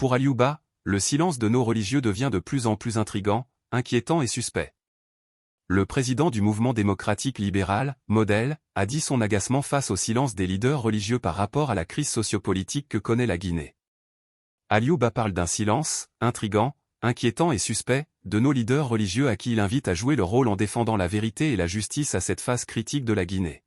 Pour Aliouba, le silence de nos religieux devient de plus en plus intrigant, inquiétant et suspect. Le président du mouvement démocratique libéral, Model, a dit son agacement face au silence des leaders religieux par rapport à la crise sociopolitique que connaît la Guinée. Aliouba parle d'un silence, intrigant, inquiétant et suspect, de nos leaders religieux à qui il invite à jouer leur rôle en défendant la vérité et la justice à cette phase critique de la Guinée.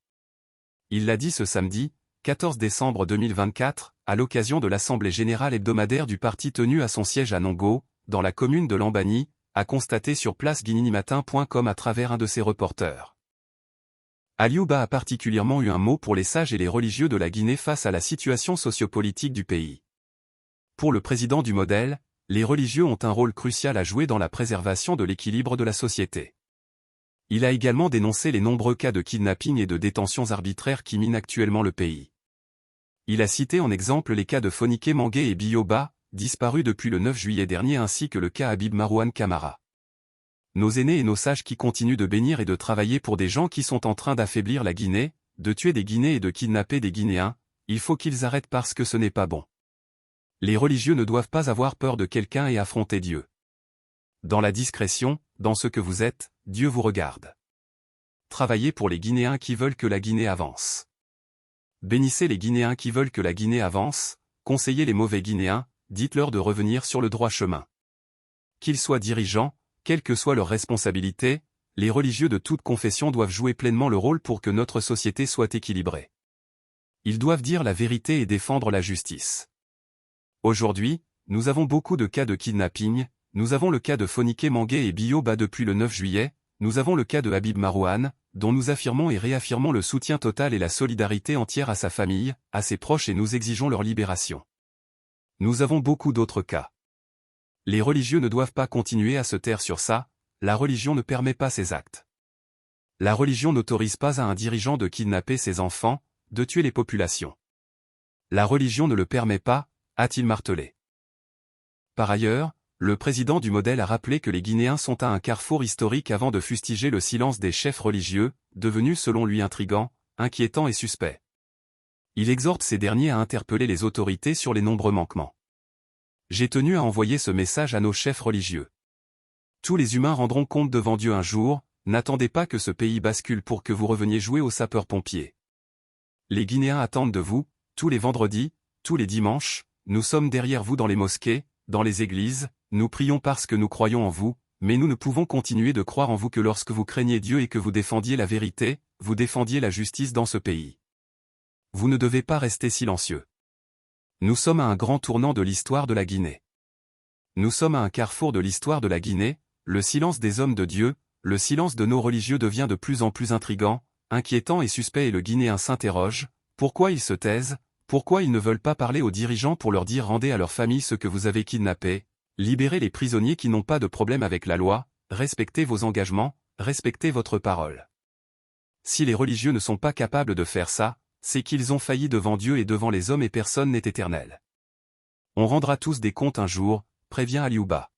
Il l'a dit ce samedi, 14 décembre 2024, à l'occasion de l'Assemblée générale hebdomadaire du parti tenue à son siège à Nongo, dans la commune de Lambani, a constaté sur place guininimatin.com à travers un de ses reporters. Aliouba a particulièrement eu un mot pour les sages et les religieux de la Guinée face à la situation sociopolitique du pays. Pour le président du Model, les religieux ont un rôle crucial à jouer dans la préservation de l'équilibre de la société. Il a également dénoncé les nombreux cas de kidnapping et de détentions arbitraires qui minent actuellement le pays. Il a cité en exemple les cas de Fonike Mangué et Biyoba, disparus depuis le 9 juillet dernier ainsi que le cas Habib Marouane Camara. Nos aînés et nos sages qui continuent de bénir et de travailler pour des gens qui sont en train d'affaiblir la Guinée, de tuer des Guinéens et de kidnapper des Guinéens, il faut qu'ils arrêtent parce que ce n'est pas bon. Les religieux ne doivent pas avoir peur de quelqu'un et affronter Dieu. Dans la discrétion, dans ce que vous êtes, Dieu vous regarde. Travaillez pour les Guinéens qui veulent que la Guinée avance. Bénissez les Guinéens qui veulent que la Guinée avance, conseillez les mauvais Guinéens, dites-leur de revenir sur le droit chemin. Qu'ils soient dirigeants, quelle que soit leur responsabilité, les religieux de toute confession doivent jouer pleinement le rôle pour que notre société soit équilibrée. Ils doivent dire la vérité et défendre la justice. Aujourd'hui, nous avons beaucoup de cas de kidnapping, nous avons le cas de Fonike Mangué et Biyoba depuis le 9 juillet, nous avons le cas de Habib Marouane, dont nous affirmons et réaffirmons le soutien total et la solidarité entière à sa famille, à ses proches et nous exigeons leur libération. Nous avons beaucoup d'autres cas. Les religieux ne doivent pas continuer à se taire sur ça, la religion ne permet pas ces actes. La religion n'autorise pas à un dirigeant de kidnapper ses enfants, de tuer les populations. La religion ne le permet pas, a-t-il martelé. Par ailleurs, le président du Model a rappelé que les Guinéens sont à un carrefour historique avant de fustiger le silence des chefs religieux, devenu selon lui intrigant, inquiétant et suspect. Il exhorte ces derniers à interpeller les autorités sur les nombreux manquements. J'ai tenu à envoyer ce message à nos chefs religieux. Tous les humains rendront compte devant Dieu un jour, n'attendez pas que ce pays bascule pour que vous reveniez jouer aux sapeurs-pompiers. Les Guinéens attendent de vous, tous les vendredis, tous les dimanches, nous sommes derrière vous dans les mosquées, dans les églises, nous prions parce que nous croyons en vous, mais nous ne pouvons continuer de croire en vous que lorsque vous craignez Dieu et que vous défendiez la vérité, vous défendiez la justice dans ce pays. Vous ne devez pas rester silencieux. Nous sommes à un grand tournant de l'histoire de la Guinée. Nous sommes à un carrefour de l'histoire de la Guinée, le silence des hommes de Dieu, le silence de nos religieux devient de plus en plus intrigant, inquiétant et suspect et le Guinéen s'interroge, pourquoi ils se taisent, pourquoi ils ne veulent pas parler aux dirigeants pour leur dire rendez à leur famille ce que vous avez kidnappé, libérez les prisonniers qui n'ont pas de problème avec la loi, respectez vos engagements, respectez votre parole. Si les religieux ne sont pas capables de faire ça, c'est qu'ils ont failli devant Dieu et devant les hommes et personne n'est éternel. On rendra tous des comptes un jour, prévient Aliouba.